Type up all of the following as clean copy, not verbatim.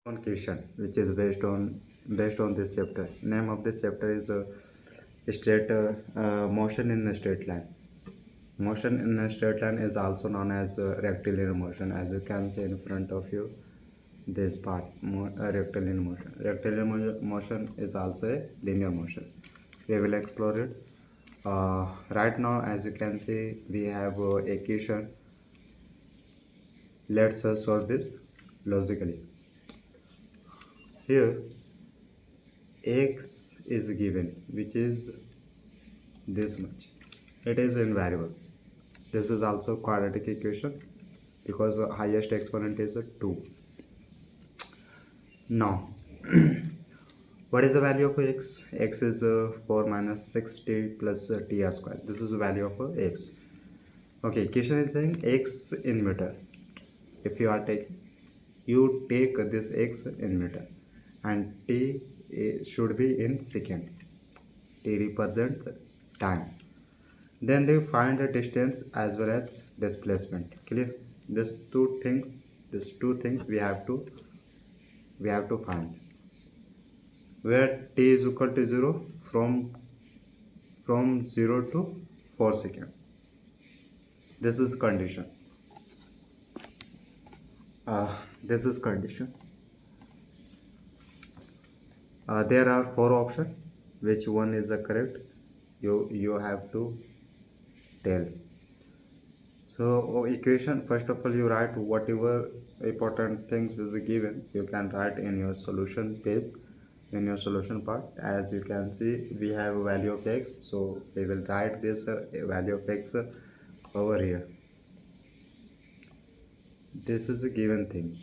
On question which is based on this chapter. Name of this chapter is straight motion in a straight line. Motion in a straight line is also known as rectilinear motion. As you can see in front of you, this part, rectilinear motion. Motion is also a linear motion. We will explore it. Right now, as you can see, we have equation. Let's solve this logically. Here x is given, which is this much. It is invariable. This is also quadratic equation because the highest exponent is a 2. Now what is the value of x? X is 4 minus 6t plus t square. This is the value of x. Okay, question is saying x in meter. If you are take this x in meter and t should be in second. T represents time. Then they find the distance as well as displacement. Clear? These two things we have to find. Where t is equal to 0 from 0 to 4 seconds. This is condition. This is condition. There are 4 options. Which one is the correct? You have to tell. So equation, first of all, you write whatever important things is given. You can write in your solution page, in your solution part. As you can see, we have a value of x, so we will write this value of x over here. This is a given thing.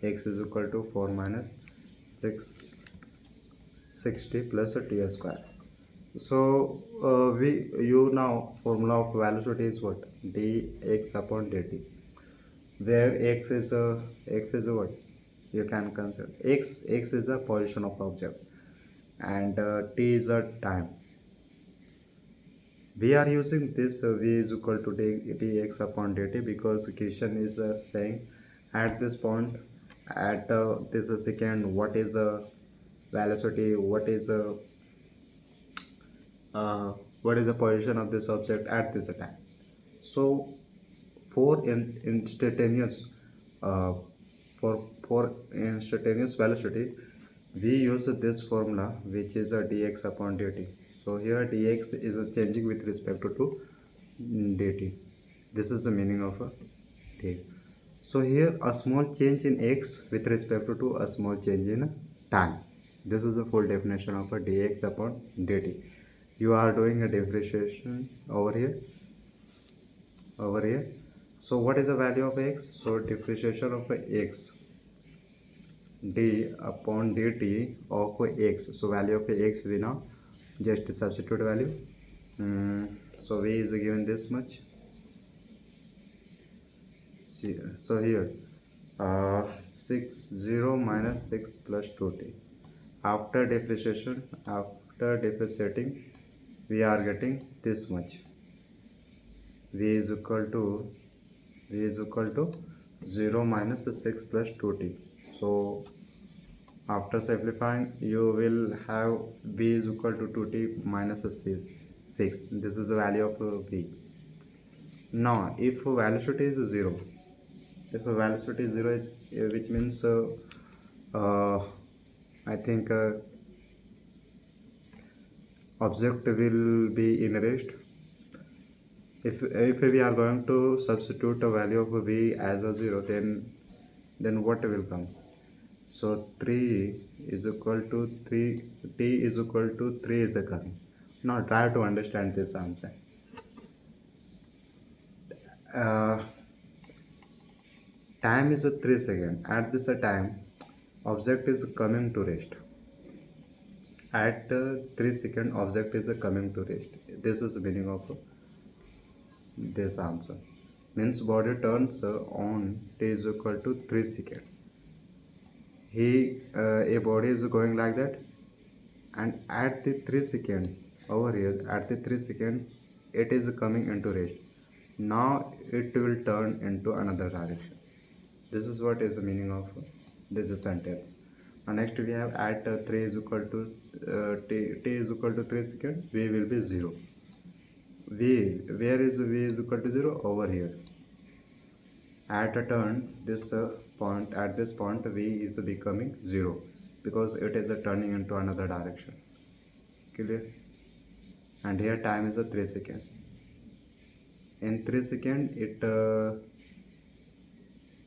X is equal to 4 minus 660 plus t square. So you now formula of velocity is what? Dx upon dt, where x is what? You can consider x is a position of object and t is a time. We are using this v is equal to dx upon dt because question is saying at this point, at this second, what is the velocity, what is the position of this object at this time. So for instantaneous velocity, we use this formula, which is a dx upon dt. So here dx is changing with respect to dt. This is the meaning of a t. So here a small change in x with respect to a small change in time. This is the full definition of a dx upon dt. You are doing a differentiation over here. So what is the value of x? So differentiation of x, d upon dt of x. So value of x we now just substitute value. So v is given this much. So here 60 minus 6 plus 2t. After depreciating, we are getting this much. V is equal to 0 minus 6 plus 2t. So after simplifying, you will have v is equal to 2t minus 6. This is the value of v. Now if velocity is 0, which means I think object will be in rest. If we are going to substitute a value of v as a 0, then what will come? So 3 is equal to 3, t is equal to 3 is coming. Now try to understand this answer. Time is a 3 seconds. At this time, object is coming to rest. At 3 seconds, object is coming to rest. This is the meaning of this answer. Means body turns on t is equal to 3 seconds. A body is going like that, and at the 3 second over here, at the 3 second, it is coming into rest. Now it will turn into another direction. This is what is the meaning of This is sentence. And next we have at 3 is equal to t is equal to 3 second, v will be 0. V, where is v is equal to 0? Over here. At a turn, this point, at this point v is becoming 0 because it is turning into another direction. Clear? And here time is a 3 second. In 3 second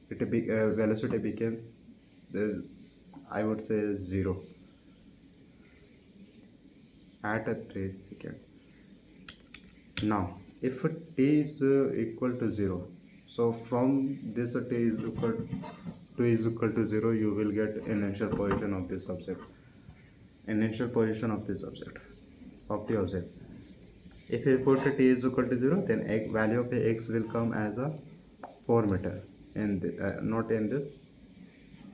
velocity became I would say 0 at a 3 second. Now if t is equal to 0, so from this t is equal to 0, you will get initial position of this object, initial position of this object, of the object. If you put t is equal to 0, then value of x will come as a 4 meter in not in this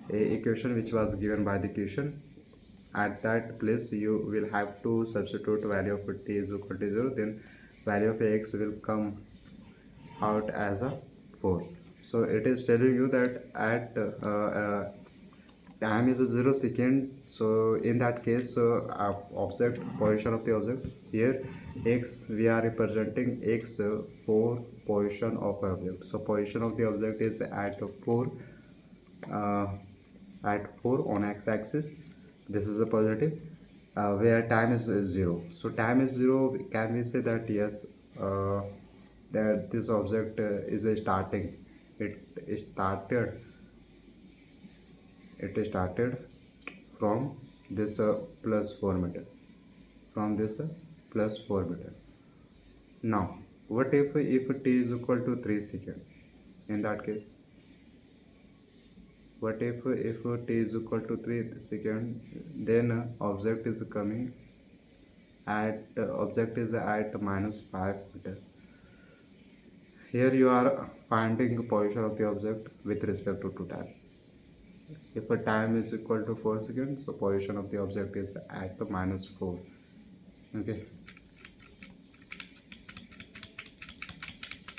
equation which was given by the question. At that place you will have to substitute value of t is equal to 0, then value of x will come out as a 4. So it is telling you that at time is a 0 second. So in that case, object position of the object here, x, we are representing x for position of object. So position of the object is at 4 on x-axis. This is a positive, where time is 0. So time is 0, can we say that yes, that this object is starting, it started from this plus 4 meter, from this plus 4 meter. Now what if t is equal to 3 second? In that case, what if t is equal to 3 second, then object is coming at object is at minus 5 meter. Here you are finding position of the object with respect to time. If a time is equal to 4 seconds, so position of the object is at the minus 4. Okay.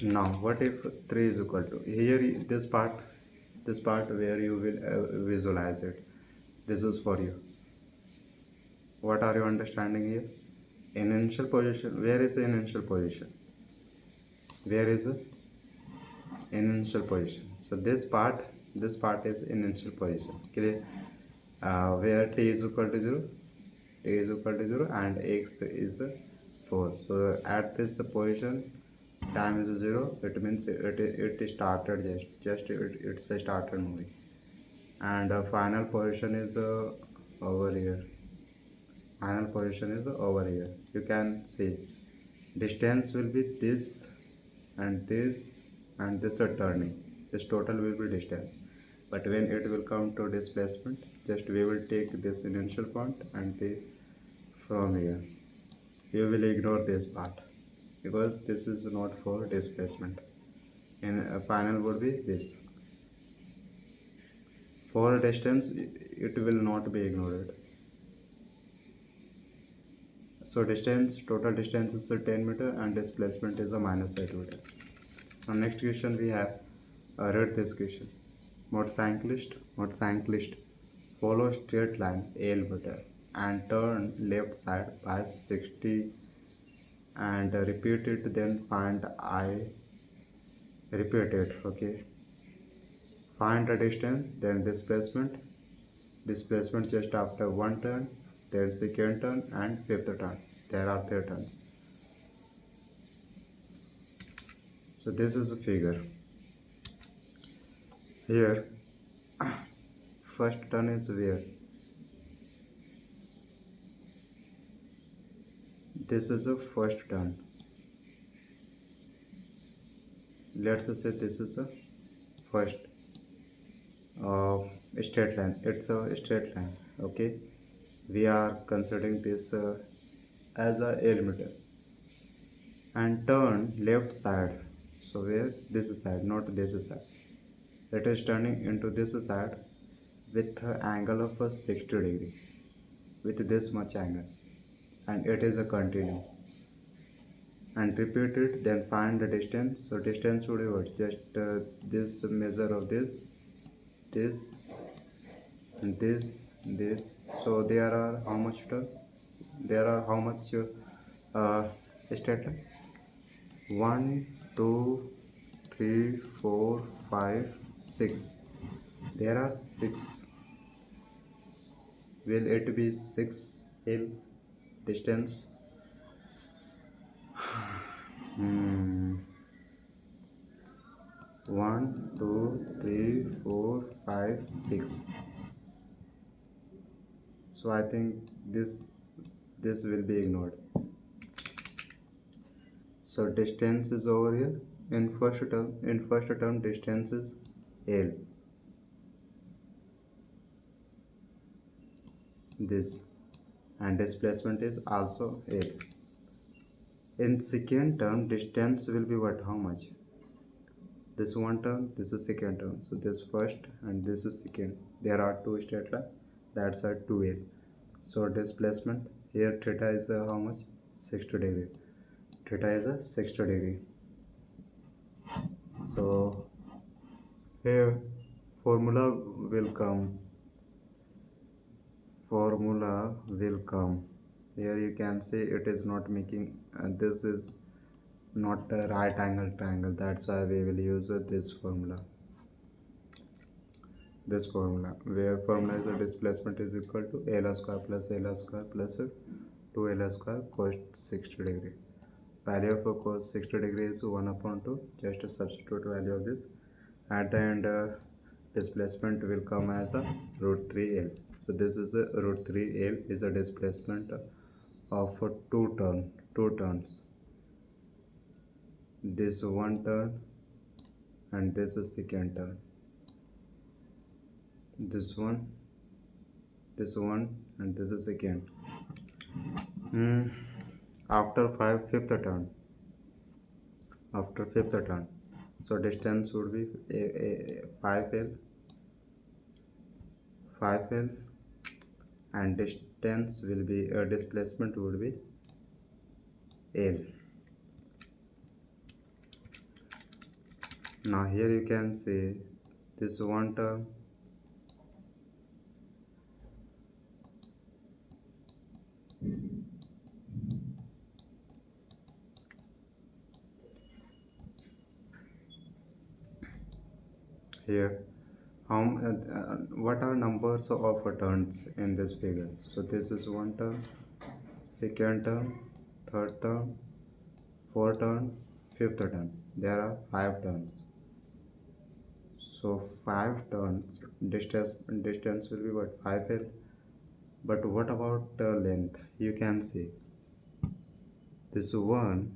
Now what if 3 is equal to, here this part where you will visualize it, this is for you. What are you understanding here? In initial position, where is the initial position? Where is the initial position? So this part is initial position. Clear? Where t is equal to 0, and x is 4. So at this position, time is 0. It means it started it's started moving, and final position is over here. Final position is over here. You can see distance will be this and this and this are turning. This total will be distance. But when it will come to displacement, just we will take this initial point and from here. You will ignore this part because this is not for displacement. In final would be this. For distance, it will not be ignored. So distance, total distance is 10 meter and displacement is a minus 8 meter. Now next question we have, read this question. Motorcyclist follow straight line L meter and turn left side by 60 and repeat it, then find I. Repeat it. Okay, find the distance, then displacement just after one turn, then second turn and fifth turn. There are 3 turns. So this is a figure. Here first turn is where? This is a first turn. Let's say this is a first straight line. It's a straight line. Okay, we are considering this as a L meter, and turn left side. So where? This side, not this side. It is turning into this side with an angle of 60 degree, with this much angle, and it is a continue. And repeat it, then find the distance. So distance would be what? Just this measure of this and this. So there are how much turn? There are how much straight line? 1 2 3 4 5 6. There are 6. Will it be 6 L distance? Hmm. 1 2 3 4 5 6. So I think this will be ignored. So distance is over here. In first term distance is L. This, and displacement is also L. In second term distance will be what? How much? This one term, this is second term. So this first and this is second. There are two straight line. That's a 2L. So displacement here theta is how much? 60 degree. Theta is a 60 degree. So here formula will come. Formula will come. Here you can see it is not making. This is not a right angle triangle. That's why we will use this formula. This formula, where formula is a displacement is equal to L square plus 2L square cos 60 degree. Value of cos 60 degree is 1 upon 2. Just substitute value of this. At the end, displacement will come as a root 3L. So this is a root 3L is a displacement of two turns. This one turn and this is second turn. This one, and this is second. After fifth turn, so distance would be 5L, and distance will be displacement would be L. Now here you can see this one term, here what are numbers of turns in this figure? So this is one term, second term, third term, fourth term, fifth turn. There are 5 turns. So 5 turns, distance will be what? 5L. But what about length? You can see this one.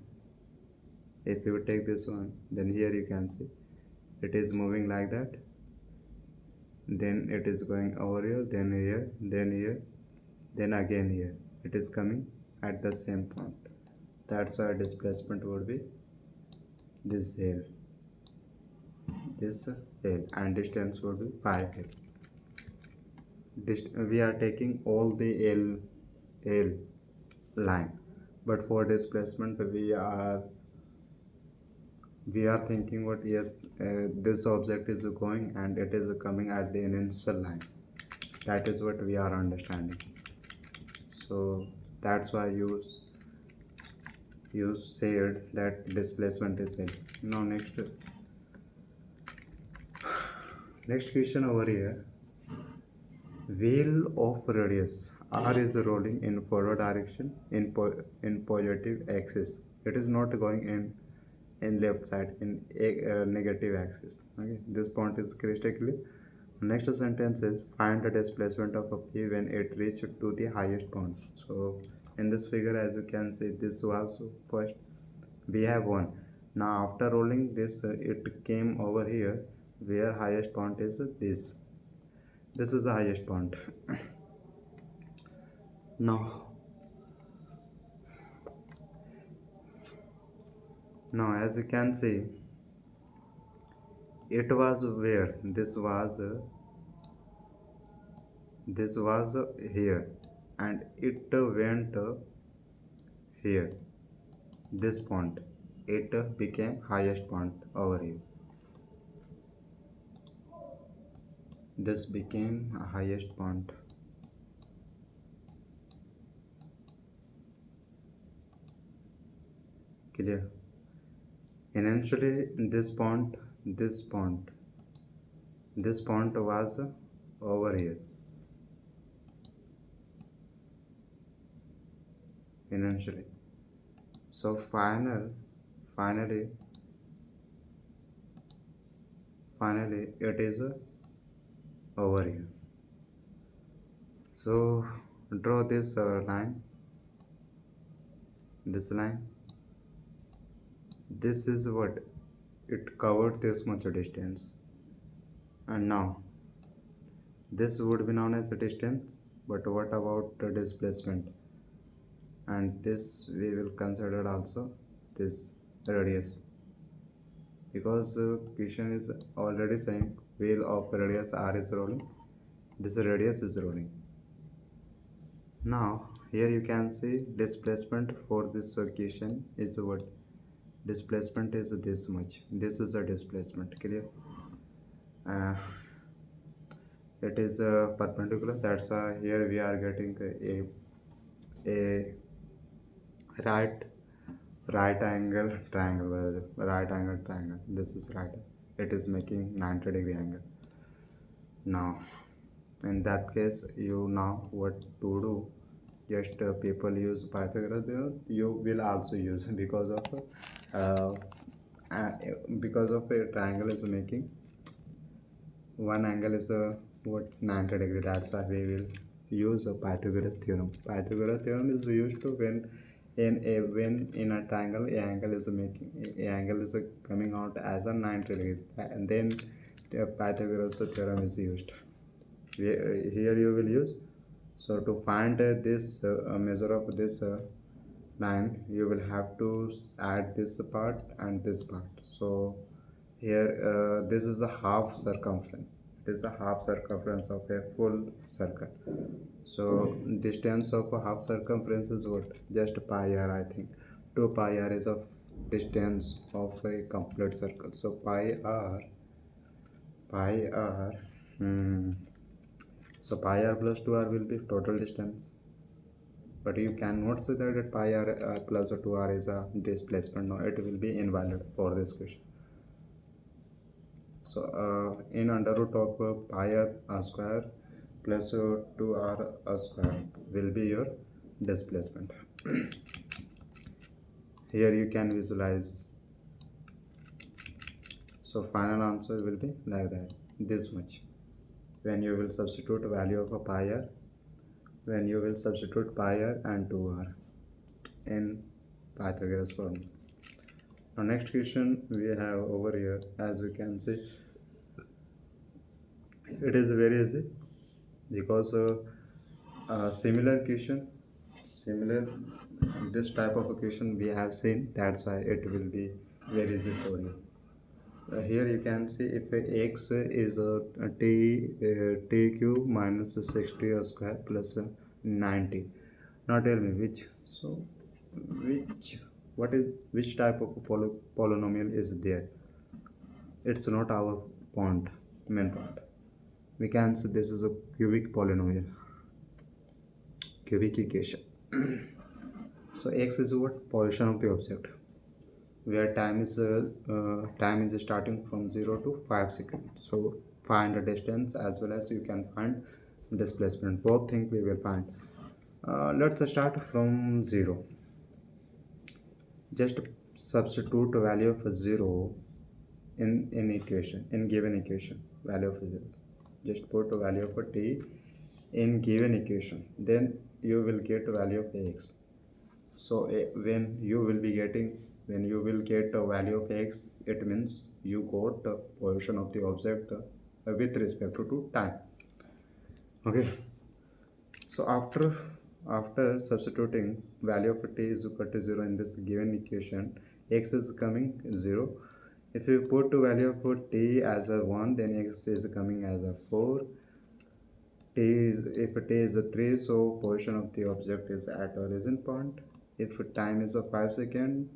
If you take this one, then here you can see it is moving like that. Then it is going over here, then here, then again here. It is coming at the same point. That's why displacement would be this L, and distance would be 5L. We are taking all the L line, but for displacement we are thinking what? Yes, this object is going and it is coming at the initial line. That is what we are understanding. So that's why you said that displacement is L. Now next question over here. Wheel of radius r is rolling in forward direction in positive axis. It is not going in left side in a negative axis. Okay, this point is crystal clear. Next sentence is find the displacement of a P when it reached to the highest point. So in this figure, as you can see, this was first we have 1. Now after rolling this, it came over here where highest point is this. This is the highest point. Now as you can see, it was where this was here, and it went here, this point. It became highest point over here. this became a highest point. Clear? Initially this point was over here. Initially, so finally it is over here. So draw this line, this line. This is what it covered, this much distance, and now this would be known as a distance. But what about the displacement? And this we will consider also this radius, because question is already saying wheel of radius r is rolling, this radius is rolling. Now here you can see displacement for this question is what? Displacement is this much. This is a displacement. Clear? uh, it is perpendicular, that's why here we are getting a right angle triangle. Right angle triangle, this is right, it is making 90-degree angle. Now in that case, you know what to do. Just people use Pythagoras theorem, you will also use uh, uh, because of a triangle is making one angle is a what 90-degree, that's why we will use a Pythagoras theorem. Pythagoras theorem is used to when in a triangle a angle is coming out as a 90-degree, and then the Pythagoras theorem is used. Here you will use. So to find this measure of this line, you will have to add this part and this part. So here this is a half circumference, it is a half circumference of a full circle. So distance of a half circumference is what? Just pi r, I think 2 pi r is a distance of a complete circle. So pi r so pi r plus 2r will be total distance, but you cannot say that pi r plus 2r is a displacement. No, it will be invalid for this question. So in under root of pi r square plus 2r square will be your displacement. Here you can visualize. So final answer will be like that, this much. When you will substitute value of a pi r, when you will substitute pi r and 2r in Pythagoras formula. Now next question we have over here, as you can see, it is very easy, because similar this type of a question we have seen, that's why it will be very easy for you. Here you can see if x is t cube minus 60 square plus 90. Now tell me which. So which type of polynomial is there? It's not our main point. We can say this is a cubic polynomial, cubic equation. So x is what? Position of the object, where time is starting from 0 to 5 seconds. So find the distance as well as you can find displacement, both things we will find. Let's start from 0. Just substitute the value of 0 in equation, in given equation, value of 0. Just put the value of a t in given equation, then you will get the value of x. So when you will get a value of x, it means you got the position of the object with respect to time. Okay, so after substituting value of t is equal to 0 in this given equation, x is coming 0. If you put the value of t as a 1, then x is coming as a 4. If t is a 3, so position of the object is at origin point. If time is a 5 second,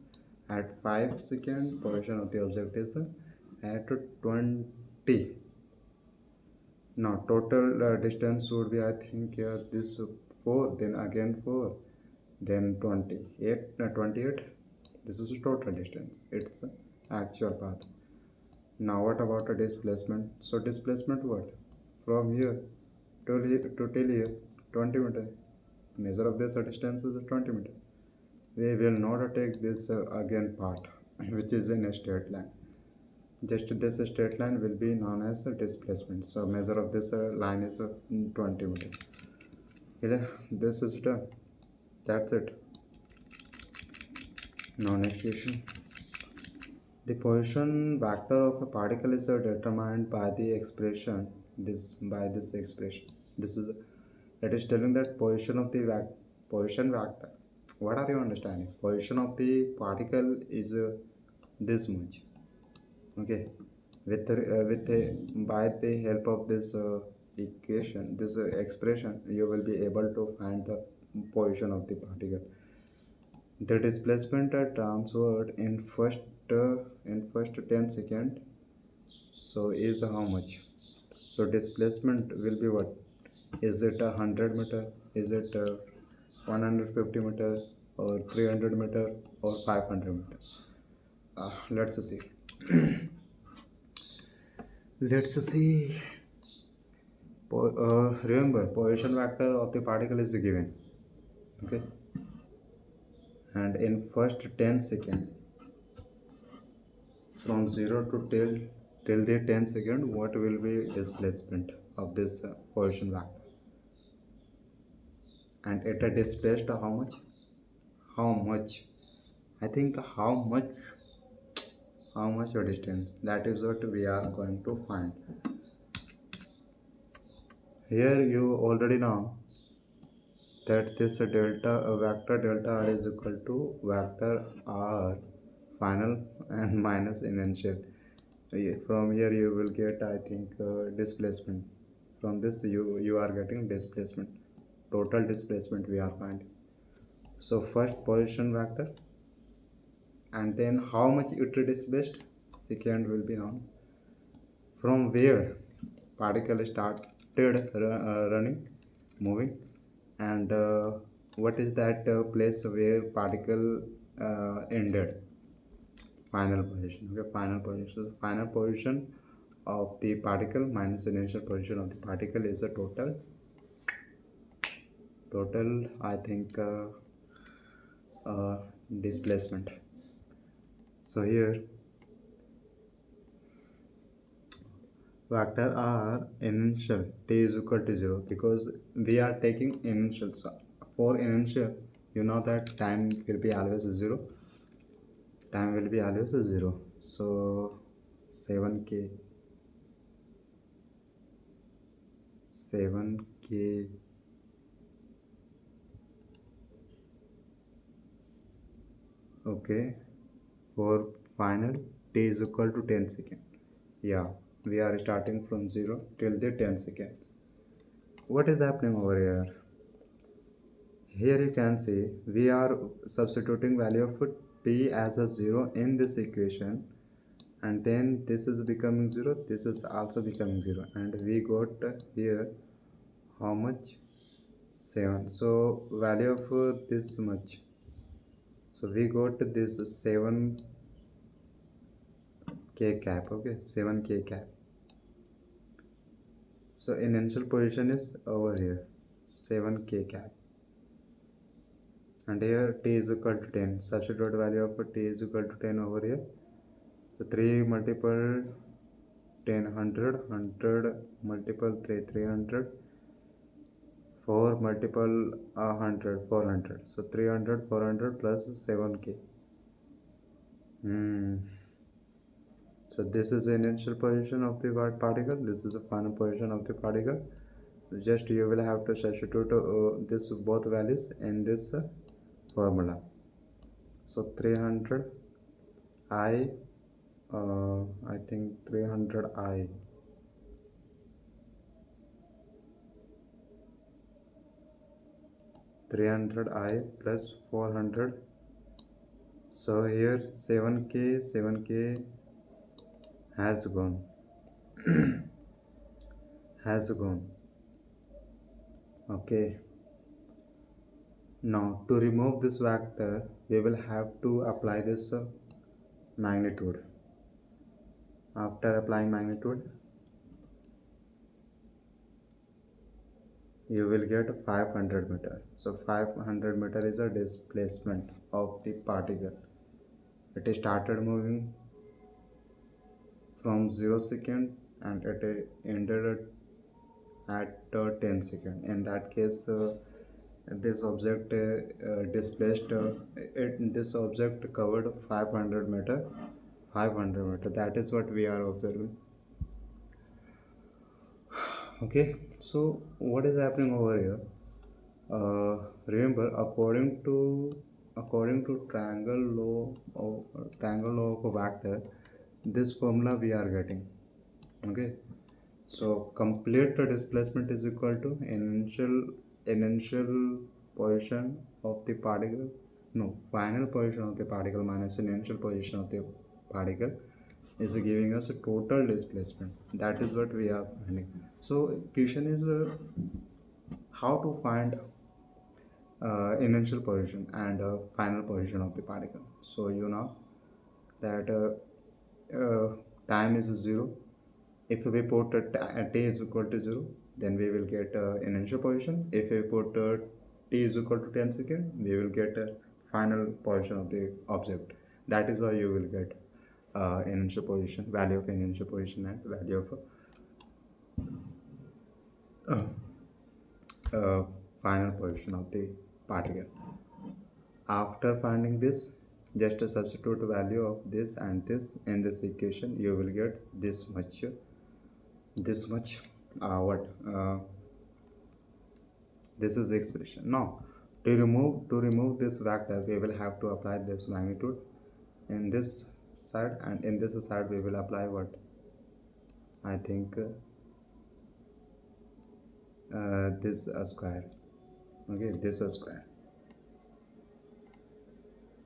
at 5 second position of the object is at 20. Now total distance would be, I think, this 4, then again 4, then 28, 28. This is total distance. It's actual path. Now what about a displacement? So displacement what? From here to till here, 20 meter. Measure of this distance is 20 meter. We will not take this again part, which is in a straight line. Just this straight line will be known as a displacement. So measure of this line is 20 meter. Yeah, this is done. That's it. Now next question. The position vector of a particle is determined by the expression this expression. This is it is telling that position of the position vector. What are you understanding? Position of the particle is this much. Okay, by the help of this equation, this expression, you will be able to find the position of the particle. The displacement transferred in first 10 second, so is how much? So displacement will be what? Is it 100 meter? Is it 150 meter, or 300 meter, or 500 meter? Let's see. Let's see. Remember, position vector of the particle is given. Okay, and in first 10 second, from 0 to till the 10 second, what will be displacement of this position vector? And it displaced how much? How much? I think how much a distance? That is what we are going to find. Here you already know that this vector delta r is equal to vector r final and minus initial. From here you will get, I think, displacement. From this you are getting displacement, total displacement we are finding. So first position vector, and then how much it displaced, second will be known. From where particle started running, moving, and what is that place where particle ended? Final position. Okay, final position. So final position of the particle minus initial position of the particle is a total, I think, displacement. So here vector r initial t is equal to 0, because we are taking initial. So for initial, you know that time will be always 0. Time will be always 0. So 7k 7k okay, for final t is equal to 10 second. Yeah, we are starting from 0 till the 10 second. What is happening over here? Here you can see we are substituting value of t as a 0 in this equation, and then this is becoming 0, this is also becoming 0, and we got here how much? 7. So value of this much. So we got this 7k cap. Okay, 7k cap. So initial position is over here, 7k cap, and here t is equal to 10. Substitute value of t is equal to 10 over here. So 3 multiple 10, 100 multiple 3, 300, 4 multiple 100, 400. So 300, 400 plus 7k. So this is the initial position of the particle, this is the final position of the particle. Just you will have to substitute this both values in this formula. So 300 I think 300 I 300 I plus 400. So here 7k has gone has gone. Okay, now to remove this vector we will have to apply this magnitude. After applying magnitude you will get 500 meter. So 500 meter is a displacement of the particle. It started moving from 0 second and it ended at 10 second. In that case this object displaced this object covered 500 meter. 500 meter, that is what we are observing. Okay, so what is happening over here? Remember, according to triangle law of a vector, this formula we are getting. Okay, so complete displacement is equal to initial position of the particle, no, final position of the particle minus initial position of the particle is giving us a total displacement. That is what we are finding. So question is how to find initial position and final position of the particle. So you know that time is 0. If we put t is equal to 0, then we will get initial position. If we put t is equal to 10 second, we will get final position of the object. That is how you will get initial position, value of initial position and value of uh, final position of the particle. After finding this, just substitute value of this and this in this equation, you will get this much what this is the expression. Now to remove this vector we will have to apply this magnitude in this side, and in this side we will apply what I think this square. Okay, this square.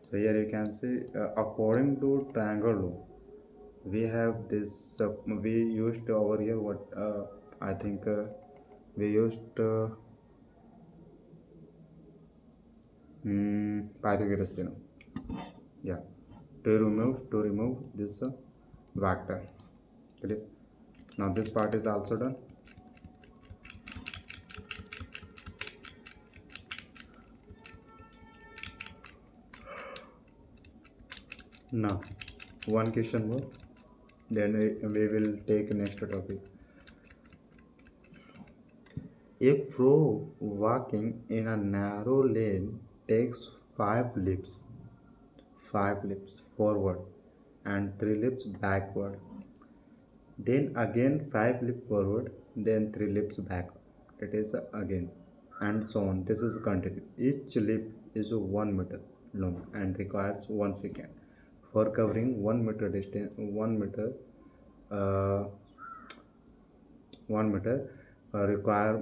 So here you can see according to triangle law we have this we used over here what I think we used Pythagoras theorem. Yeah, to remove this vector. Clear? Now this part is also done. Now one question more, then we will take next topic. A frog walking in a narrow lane takes 5 leaps forward and 3 leaps backward. Then again 5 leaps forward, then 3 leaps backward. It is again and so on. This is continued. Each leap is 1 meter long and requires 1 second. For covering 1 meter distance, 1 meter require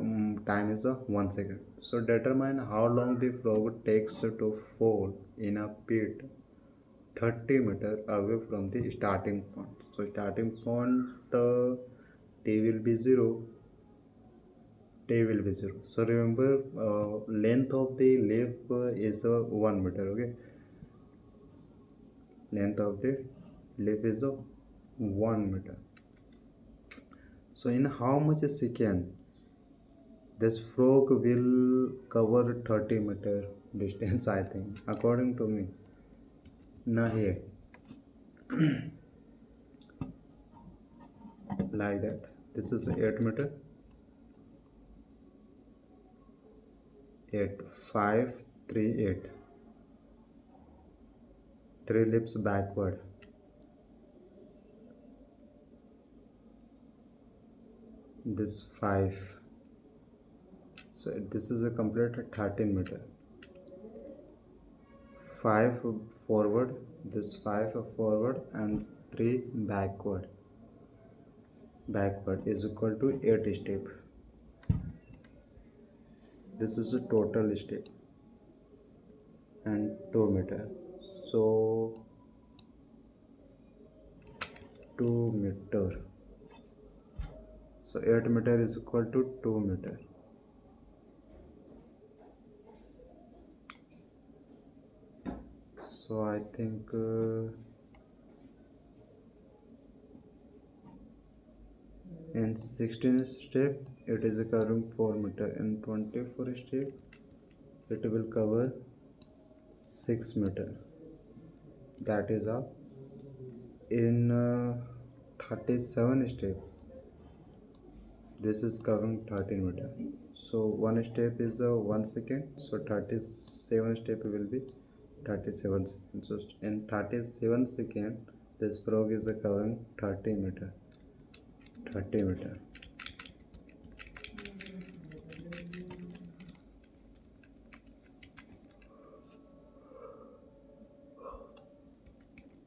time is 1 second. So determine how long the frog takes to fall in a pit 30 meter away from the starting point. So starting point t will be 0. So remember length of the leap is 1 meter. Okay, length of the leap is 1 meter. So in how much a second this frog will cover 30 meter distance, I think, according to me. Now here like that, this is 8 meter, 8 5 3 8, 3 leaps backward, this 5. So this is a complete 13 meter. 5 forward, this 5 forward and 3 backward is equal to 8 step. This is a total step and 2 meter. So 2 meter. So 8 meter is equal to 2 meter. So I think in 16 step it is covering 4 meter. In 24 step it will cover 6 meter. That is up. In 37 step this is covering 13 meter. So one step is 1 second, so 37 step will be 37 seconds. So in 37 second this frog is covering 30 meter.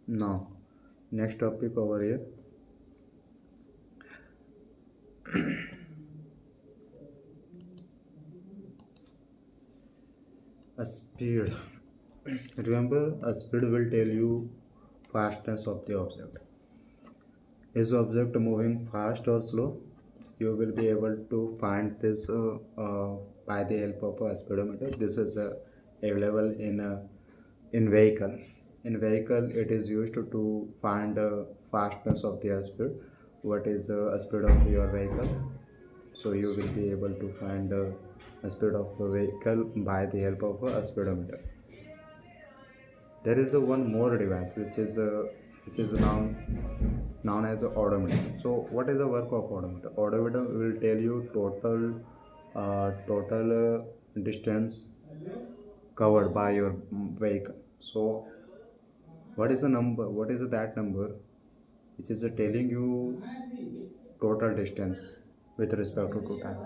Now next topic over here, a speed. Remember, a speed will tell you fastness of the object. Is object moving fast or slow? You will be able to find this by the help of a speedometer. This is available in vehicle. In vehicle it is used to find fastness of the speed. What is a speed of your vehicle? So you will be able to find a speed of a vehicle by the help of a speedometer. There is a one more device which is known as a odometer. So what is the work of odometer? Odometer will tell you total distance covered by your vehicle. So what is the number? What is that number which is telling you total distance with respect to time?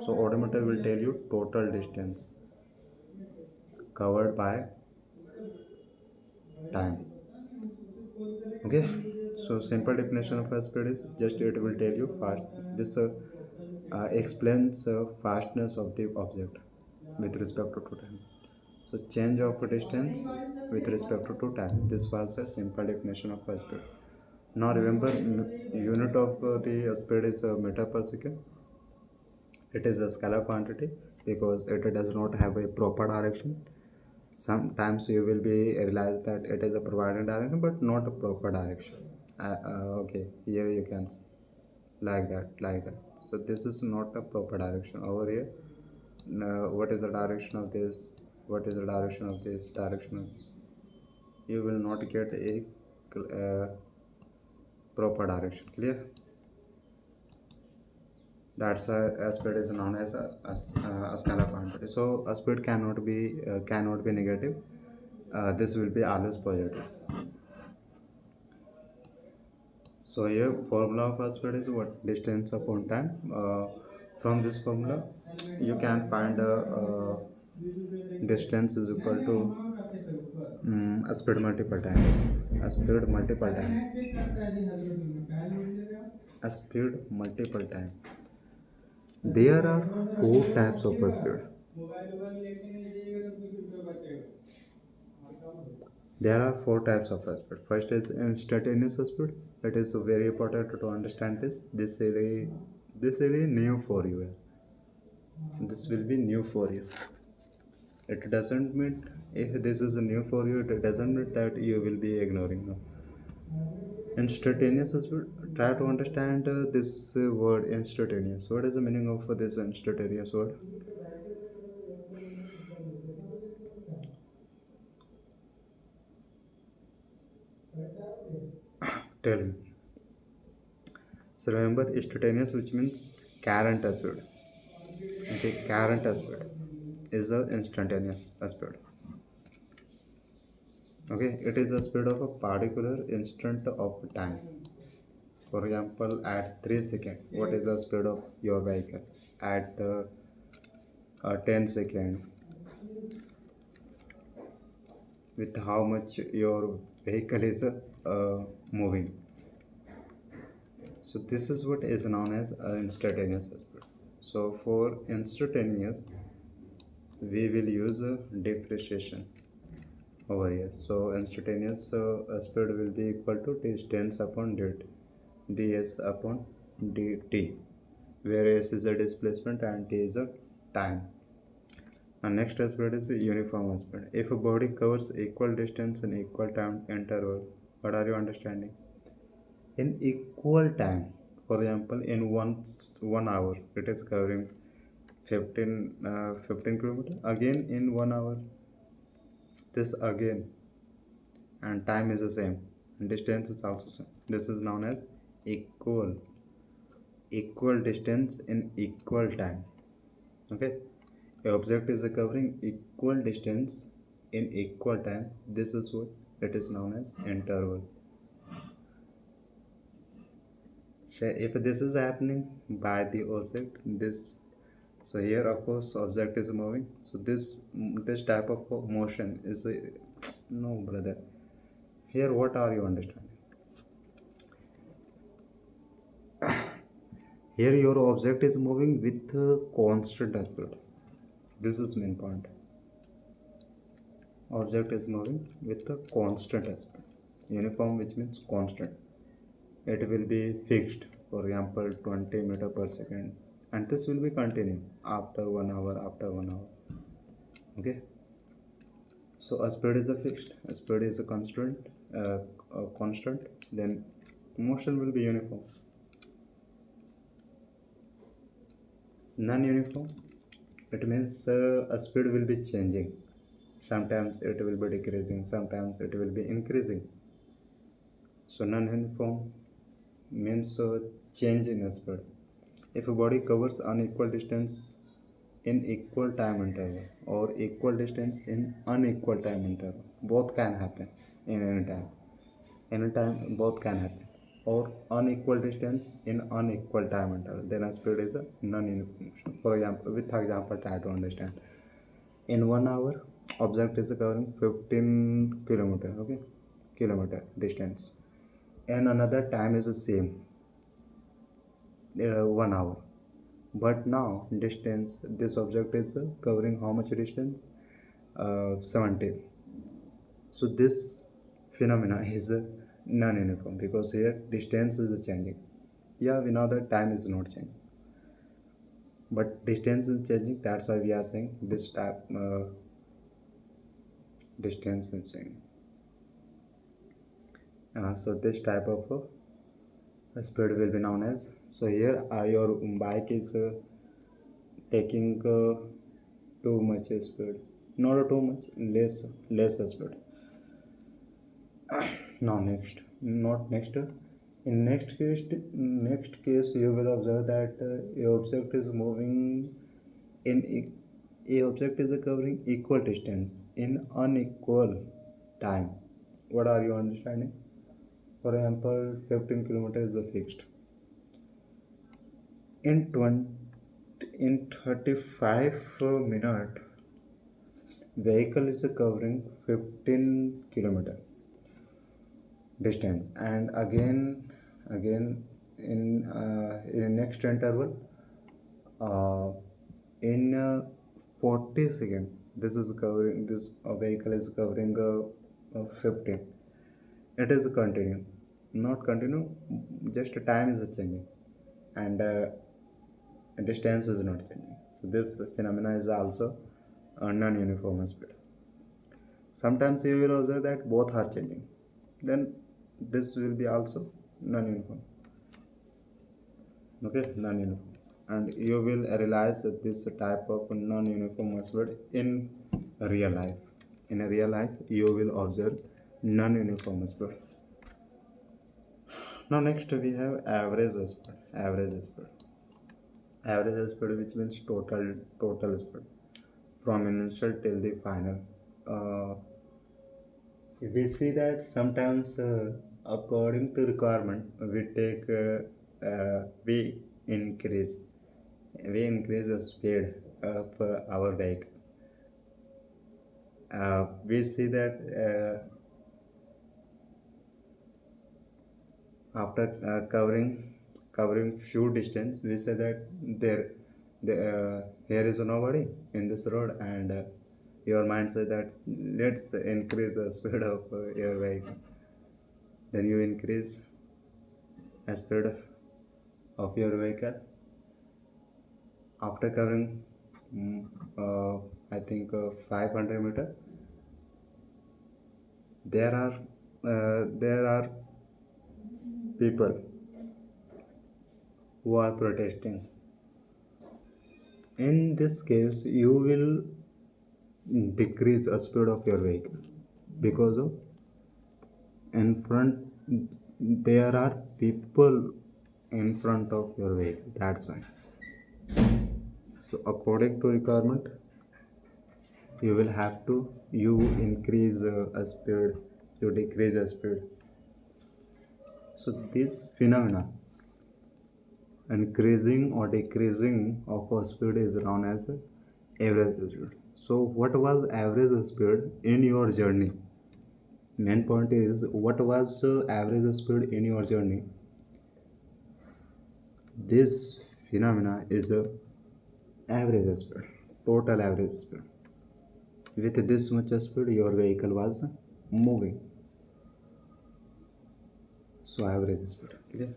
So odometer will tell you total distance covered by time. Okay, so simple definition of a speed is just it will tell you fast. This explains fastness of the object with respect to time. So change of distance with respect to time. This was a simple definition of a speed. Now remember, unit of the speed is meter per second. It is a scalar quantity because it does not have a proper direction. Sometimes you will be realize that it is a provided direction but not a proper direction. Okay, here you can see like that. So this is not a proper direction over here. What is the direction of this? What is the direction of this? You will not get a uh, proper direction. Clear? That's a speed is known as a scalar quantity. So a speed cannot be negative. This will be always positive. So here formula of a speed is what? Distance upon time. From this formula you can find distance is equal to a speed multiple time. A speed multiple time. A speed multiple time. There are four types of a speed. There are four types of speed. First is instantaneous speed. It is very important to understand this. This is new for you. This will be new for you. It doesn't mean if this is new for you. It doesn't mean that you will be ignoring. No. Instantaneous speed. Try to understand this word instantaneous. What is the meaning of this instantaneous word? Tell me. So remember instantaneous, which means current speed. Okay, current speed is the instantaneous speed. Okay, it is the speed of a particular instant of time. For example, at 3 seconds, what is the speed of your vehicle? At 10 seconds, with how much your vehicle is moving. So this is what is known as instantaneous speed. So for instantaneous, we will use differentiation over here. So instantaneous speed will be equal to distance upon dt, ds upon dt. where s is a displacement and t is a time. And next aspect is uniform aspect. If a body covers equal distance in equal time interval, what are you understanding? In equal time, for example, in 1 hour it is covering 15 kilometer, again in 1 hour this again, and time is the same and distance is also same. This is known as equal distance in equal time. Okay, a object is covering equal distance in equal time. This is what it is known as interval. So if this is happening by the object, this, so here of course object is moving, so this type of motion is no brother, here what are you understanding? Here your object is moving with a constant speed. This is main point. Object is moving with a constant speed. Uniform, which means constant. It will be fixed, for example 20 meter per second, and this will be continuing after 1 hour, after 1 hour. Okay, so a speed is a fixed, a speed is a constant, then motion will be uniform. Non-uniform, it means a speed will be changing. Sometimes it will be decreasing, sometimes it will be increasing. So non-uniform means change in speed. If a body covers unequal distance in equal time interval or equal distance in unequal time interval, both can happen in any time both can happen, or unequal distance in unequal time interval, then a speed is a non-uniform motion. For example, with example try to understand. In 1 hour object is covering 15 kilometer, okay, kilometer distance, and another time is the same, 1 hour. But now distance, this object is covering how much distance? 17. So this phenomena is non-uniform because here distance is changing. Yeah, we know that time is not changing, but distance is changing. That's why we are saying this type distance is changing. So this type of speed will be known as. So here your bike is taking too much speed, not too much, less speed. Now next, not next, in next case you will observe that a object is moving in a object is covering equal distance in unequal time. What are you understanding? For example, 15 kilometers is fixed. In 35 minutes vehicle is covering 15 kilometer distance, and again in next interval in 40 seconds this is covering, this vehicle is covering 15. It is continue, not continue, just time is changing, and distance is not changing. So this phenomena is also a non-uniform speed. Sometimes you will observe that both are changing, then this will be also non-uniform. Okay, non-uniform, and you will realize that this type of non-uniform speed in real life. In a real life you will observe non-uniform speed. Now next we have average speed. Average speed, which means total speed from initial till the final. uh, we see that sometimes according to requirement we take we increase the speed of our vehicle. We see that after covering few distance, we say that here is nobody in this road, and your mind says that let's increase the speed of your vehicle. Then you increase the speed of your vehicle, After covering mm, I think 500 meter, there are people who are protesting. In this case, you will decrease the speed of your vehicle because of in front there are people in front of your vehicle. That's why. So according to requirement, you will have to you increase a speed, you decrease a speed. So this phenomena, increasing or decreasing of a speed, is known as average speed. So what was average speed in your journey? Main point is, what was average speed in your journey? This phenomena is a average speed, total average speed. With this much speed your vehicle was moving. So average speed. Okay.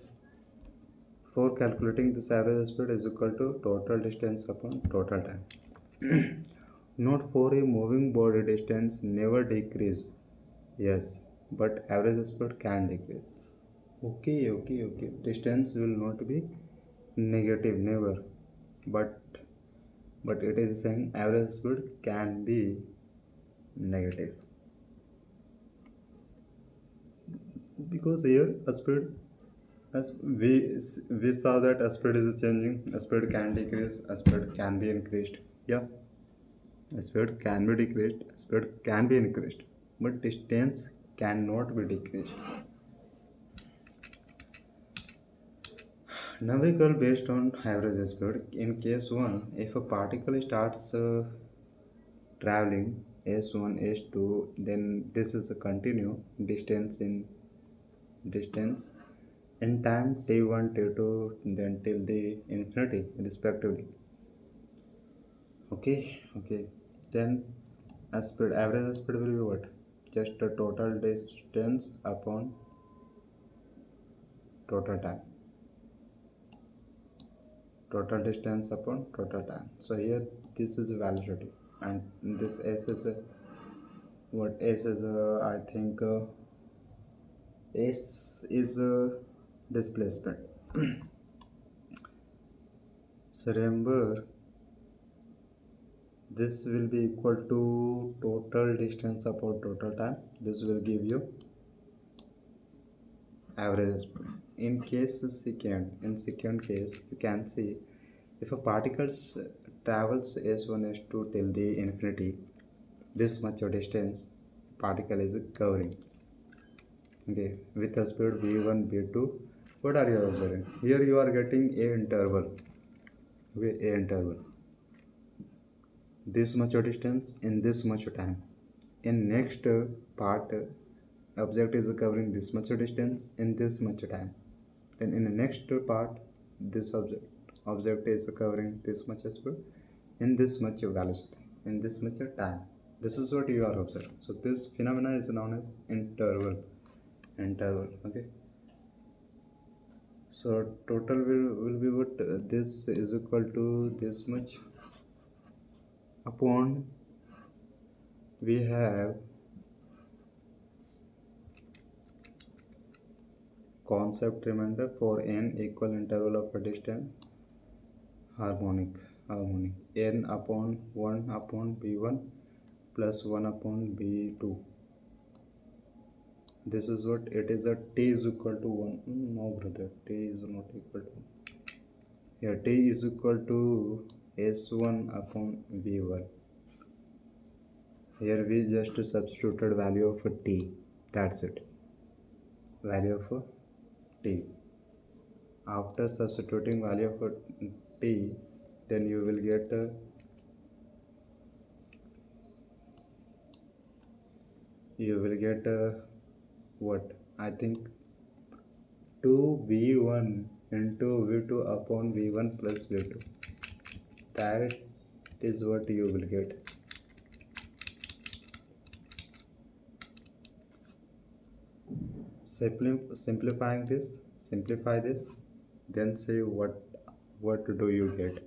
For calculating this average speed is equal to total distance upon total time. Note, for a moving body, distance never decrease. Yes, but average speed can decrease. Okay. Distance will not be negative, never. But it is saying average speed can be negative. Because here a speed, as we saw that a speed is changing, a speed can decrease, a speed can be increased. Yeah, a speed can be decreased, a speed can be increased, but distance cannot be decreased. Now we call based on average speed. In case 1, if a particle starts traveling s1 s2, then this is a continue distance in time t1 t2, then till the infinity respectively. Okay. Then average speed will be what? Just the total distance upon total time. Total distance upon total time. So here this is velocity, and this s is what s is I think s is displacement. So remember, this will be equal to total distance upon total time. This will give you average speed. In second case, you can see, if a particle travels s1 s2 till the infinity, this much of distance particle is covering, okay, with a speed v1 v2. What are you observing here? You are getting a interval, okay, a interval, this much of distance in this much of time. In next part, object is covering this much of distance in this much time. Then in the next part, this object is covering this much speed in this much velocity in this much time. This is what you are observing. So this phenomena is known as interval. Okay. So total will be what? This is equal to this much upon, we have concept reminder, for n equal interval of a distance, harmonic n upon 1 upon b1 plus 1 upon b2. This is what it is. A t is equal to 1. No brother, t is not equal to 1. Here t is equal to s1 upon b1. Here we just substituted value of t. That's it. Value of t. After substituting value of t, then you will get what? I think 2v1 into v2 upon v1 plus v2. That is what you will get. Simplify this, then say what do you get?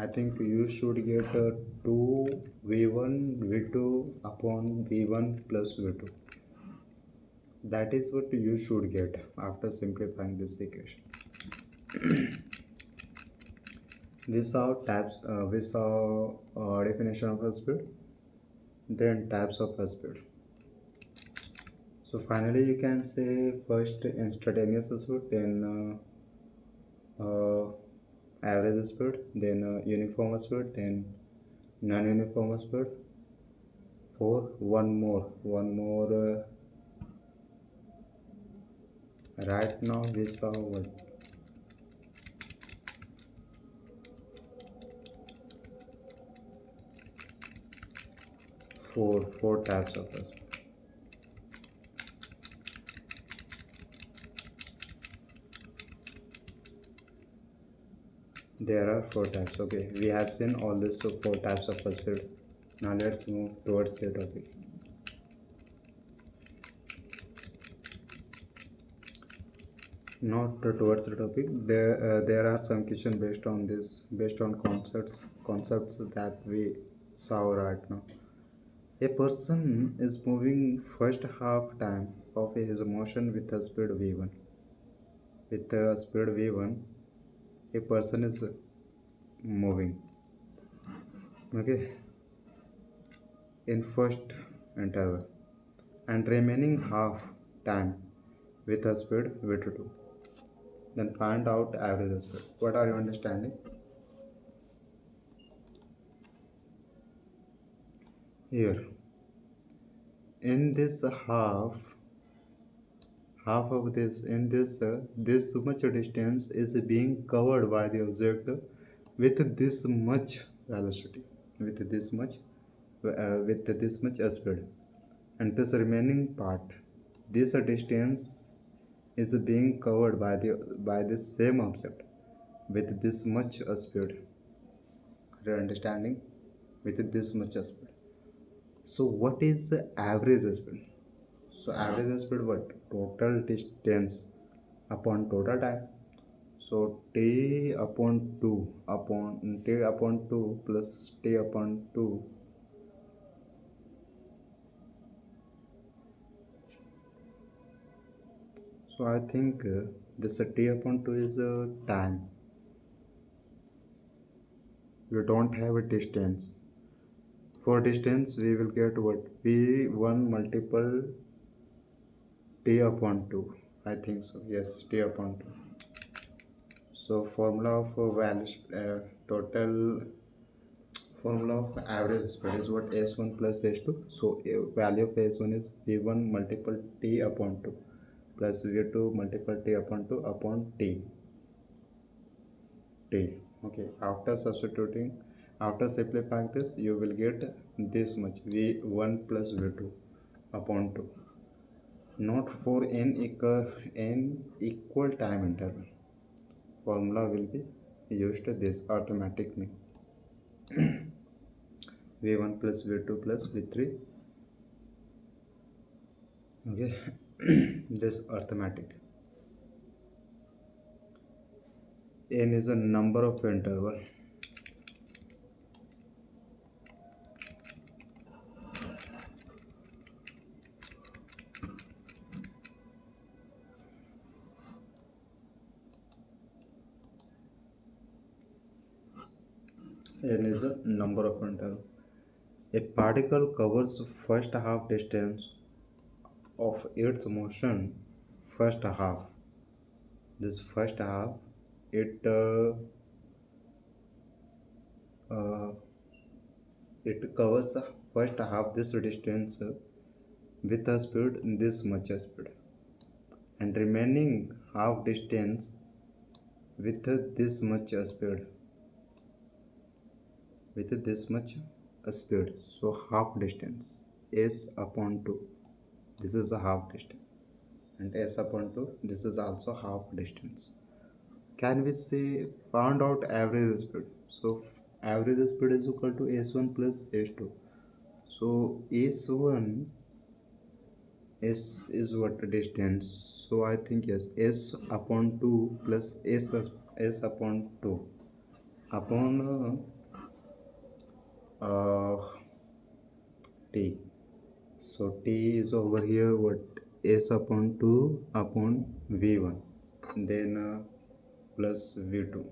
I think you should get 2 v1 v2 upon v1 plus v2. That is what you should get after simplifying this equation. We saw definition of a speed, then types of a speed. So finally you can say first instantaneous speed, then average speed, then uniform speed, then non-uniform speed. For one more. Right now we saw what four types of speed. There are four types. Okay, we have seen all this, so four types of speed. Now let's move towards the topic. Not towards the topic. There are some questions based on this, based on concepts that we saw right now. A person is moving first half time of his motion with a speed v1. With a speed v1, a person is moving. Okay, in first interval, and remaining half time with a speed v2. Then find out average speed. What are you understanding? Here, in this half of this, in this much distance is being covered by the object with this much velocity, with this much speed, and this remaining part, this distance is being covered by the same object with this much speed. Are you understanding? With this much speed. So what is the average speed? So average speed what? Total distance upon total time. So t upon 2 plus t upon 2. So I think this t upon 2 is time. We don't have a distance. For distance we will get what? v1 multiple t upon 2. I think so. Yes, t upon 2. So formula of total formula of average speed is what? S1 plus S2. So value of S1 is v1 multiple t upon 2 plus v2 multiple t upon 2 upon t. Okay, after simplifying this, you will get this much, v1 plus v2 upon 2. Not for n equal time interval. Formula will be used this arithmetically. v1 plus v2 plus v3. Okay, this arithmetic. N is a number of interval. N is a number of interval. A particle covers first half distance of its motion. First half. This first half, it covers first half this distance with a speed this much speed, and remaining half distance with this much speed, so half distance s upon 2, this is a half distance, and s upon 2, this is also half distance. Can we say found out average speed? So average speed is equal to s1 plus s2. So s1 is what distance? So I think yes, s upon 2 plus s upon 2 upon uh, t. So t is over here, what, s upon 2 upon v1, then plus v2.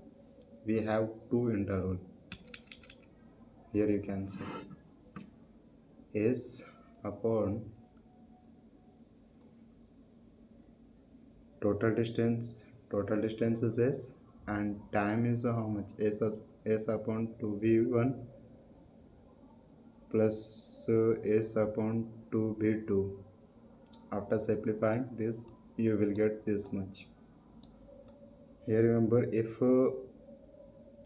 We have two interval. Here you can see s upon total distance is s, and time is how much, s upon 2v1 plus s upon 2v2. After simplifying this, you will get this much. Here remember, if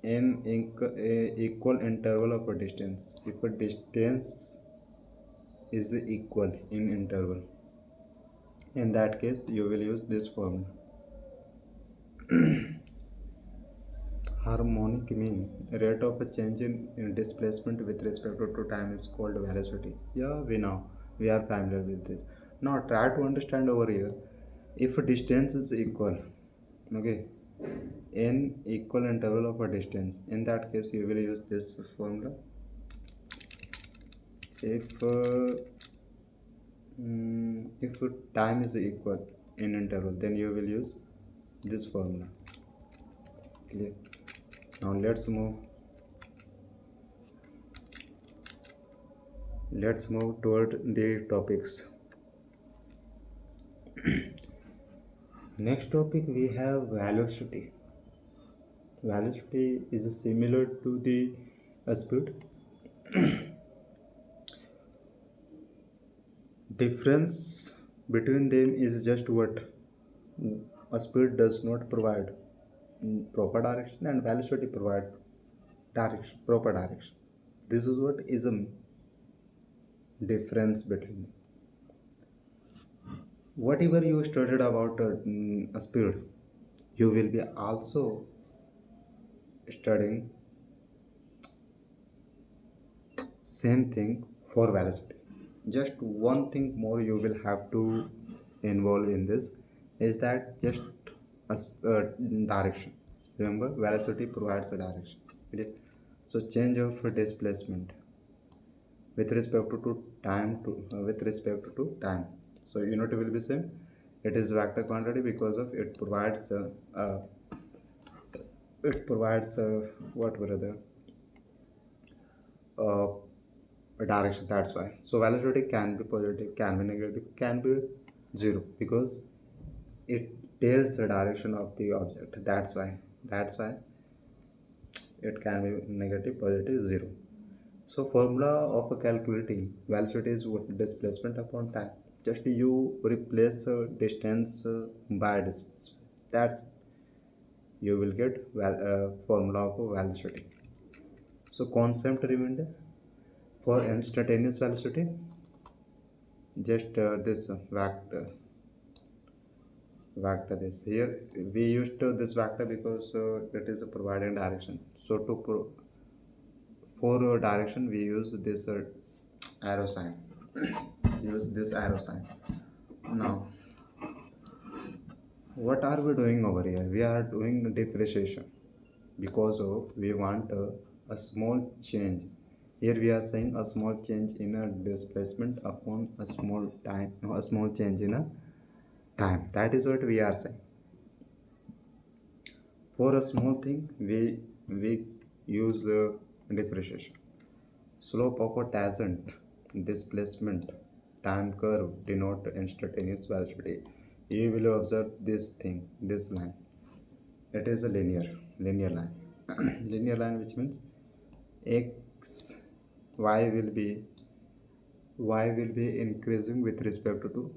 in equal interval of a distance, if a distance is equal in interval, in that case you will use this formula. Harmonic mean rate of a change in displacement with respect to time is called velocity. Yeah, we are familiar with this. Now try to understand over here. If distance is equal, okay, in equal interval of a distance, in that case you will use this formula. If time is equal in interval, then you will use this formula. Clear? Now let's move toward the topics. Next topic we have velocity. Velocity is similar to the speed. Difference between them is just what, a speed does not provide proper direction and velocity provides proper direction. This is what is a difference between them. Whatever you studied about a speed, you will be also studying same thing for velocity. Just one thing more you will have to involve in this is that just direction. Remember, velocity provides a direction. Okay? So change of displacement with respect to time with respect to time. So unit will be same. It is vector quantity because of it provides what were the direction. That's why. So velocity can be positive, can be negative, can be zero, because it tells the direction of the object. That's why it can be negative, positive, zero. So formula of calculating velocity is what, displacement upon time. Just you replace distance by displacement. That's it. You will get formula of velocity. So concept reminder for instantaneous velocity, just this vector this here we used this vector because it is providing direction. So for direction we use this arrow sign. Use this arrow sign. Now what are we doing over here? We are doing the differentiation because of we want a small change. Here we are saying a small change in a displacement upon a small time, a small change in a time. That is what we are saying. For a small thing we use differentiation. Slope of a tangent, displacement, time curve denote instantaneous velocity. You will observe this thing, this line. It is a linear line. Linear line, which means x y will be increasing with respect to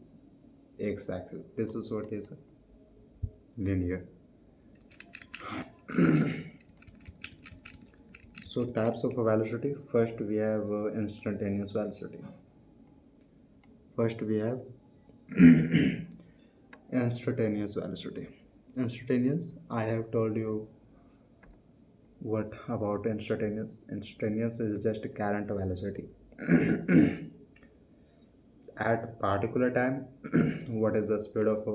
x axis. This is what is linear. So types of velocity. First we have instantaneous velocity. First we have instantaneous velocity. Instantaneous, I have told you what about instantaneous. Instantaneous is just current velocity at particular time. What is the speed of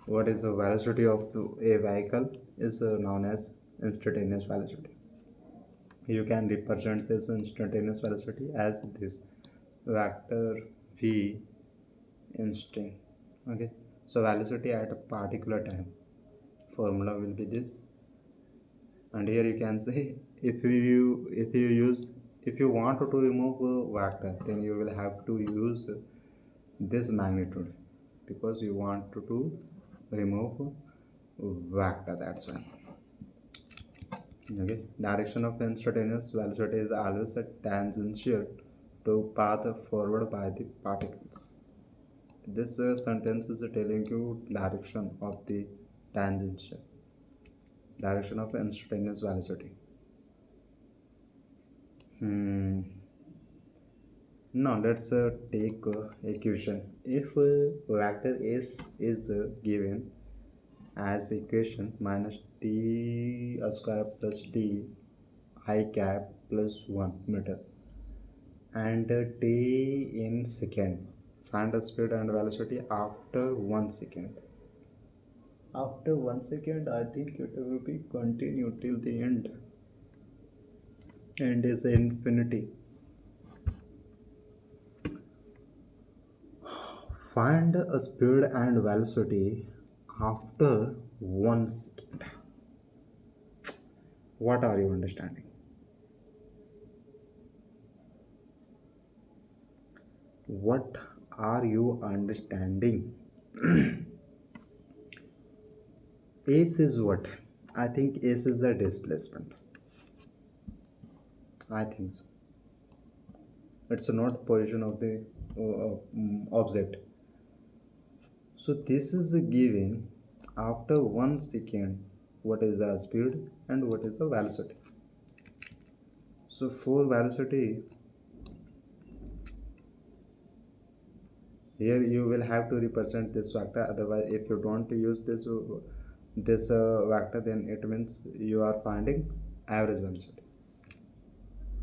what is the velocity of a vehicle is known as instantaneous velocity. you can represent this instantaneous velocity as this vector v instant. Okay, so velocity at a particular time formula will be this, and here you can say if you use, if you want to remove a vector, then you will have to use this magnitude, because you want to remove vector, that's why. Okay, direction of instantaneous velocity is always a tangential to path forward by the particles. This sentence is telling you direction of the tangential, direction of instantaneous velocity. Hmm. Now let's take equation. If vector s is given as equation minus t square plus t I cap plus 1 meter, and t in second, find the speed and velocity after 1 second. After 1 second, I think it will be continue till the end is infinity. Find a speed and velocity after 1 second. What are you understanding? What are you understanding? Ace is what? I think ace is a displacement. I think so. It's not position of the object. So this is given after 1 second. What is the speed and what is the velocity? So for velocity, here you will have to represent this vector. Otherwise, if you don't use this vector, then it means you are finding average velocity,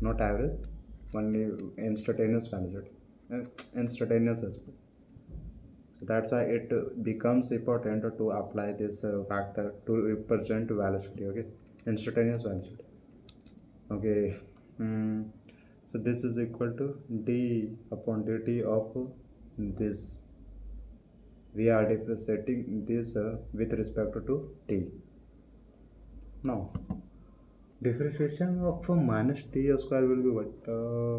not average, only instantaneous velocity, instantaneous speed. So that's why it becomes important to apply this vector to represent velocity. Okay, instantaneous velocity. Okay. So this is equal to d upon dt of this. We are differentiating this with respect to t. Now differentiation of minus t square will be what?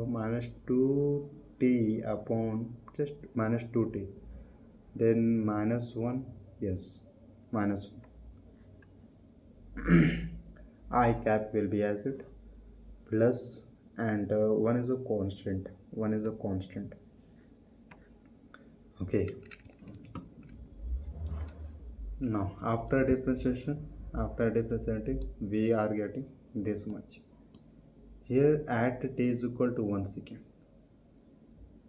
Minus 2t upon just minus 2t, then minus 1, yes, minus 1. I cap will be as it plus, and 1 is a constant, 1 is a constant. Okay, now after differentiating, we are getting this much. Here at t is equal to 1 second,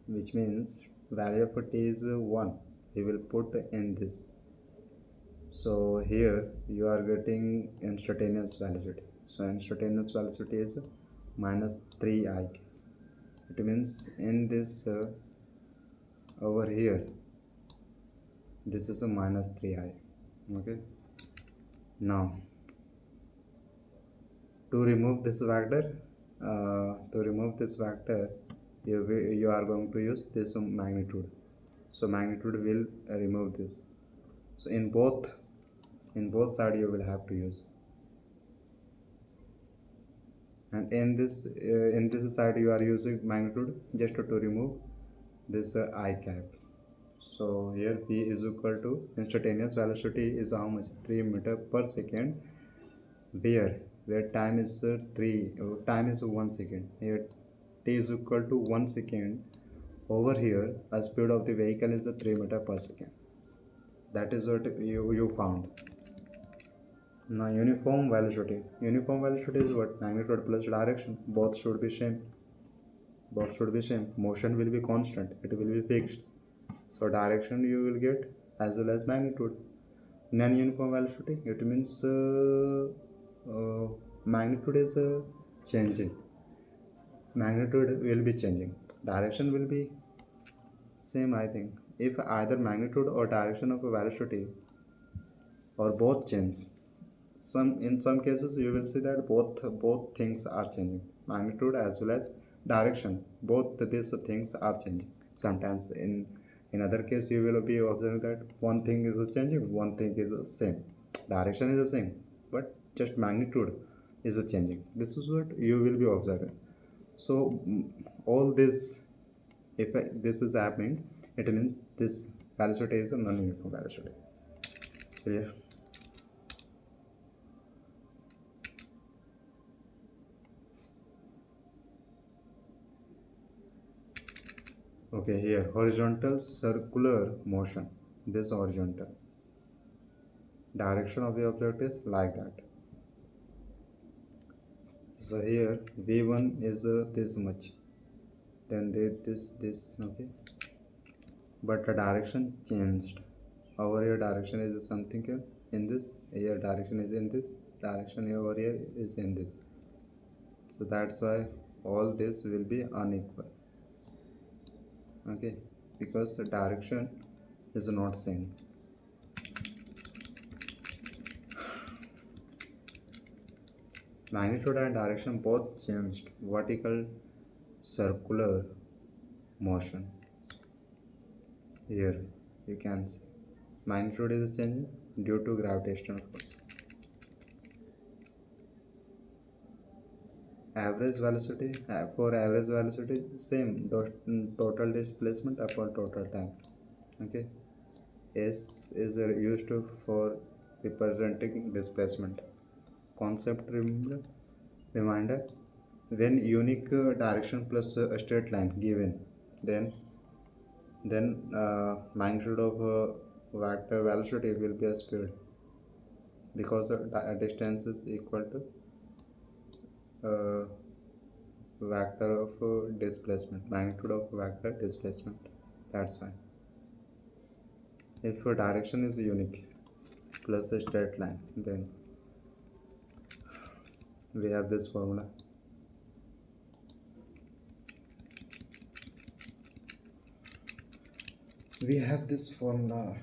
which means value of t is 1. We will put in this. So here you are getting instantaneous velocity. So instantaneous velocity is minus 3i. It means in this over here, this is a minus 3i. Okay, now to remove this vector, you are going to use this magnitude. So magnitude will remove this. So in both side you will have to use, and in this side you are using magnitude just to remove this I cap. So here v is equal to instantaneous velocity is how much? 3 meter per second, where time is 1 second. Here t is equal to 1 second. Over here a speed of the vehicle is 3 meter per second. That is what you found. Now uniform velocity is what? Magnitude plus direction, both should be same. Motion will be constant, it will be fixed. So direction you will get as well as magnitude. Non-uniform velocity, it means magnitude is changing, magnitude will be changing, direction will be same. I think if either magnitude or direction of a velocity or both change, some cases you will see that both things are changing, magnitude as well as direction. Both these things are changing. Sometimes in other case you will be observing that one thing is changing, one thing is the same, direction is the same, but just magnitude is changing. This is what you will be observing. So all this, if this is happening, it means this velocity is a non-uniform velocity. Clear? Okay, here horizontal circular motion. This horizontal direction of the object is like that. So here v1 is this much, then this okay, but the direction changed. Over here direction is something else. In this here direction is in this direction, over here is in this. So that's why all this will be unequal. Okay, because the direction is not same. Magnitude and direction both changed. Vertical circular motion. Here you can see magnitude is changing due to gravitational force. Average velocity, for average velocity same, total displacement upon total time. Okay, S is used for representing displacement. Concept reminder, when unique direction plus a straight line given, then magnitude of vector velocity will be a speed, because distance is equal to uh, vector of displacement, magnitude of vector displacement. That's why if direction is unique plus a straight line, then we have this formula. We have this formula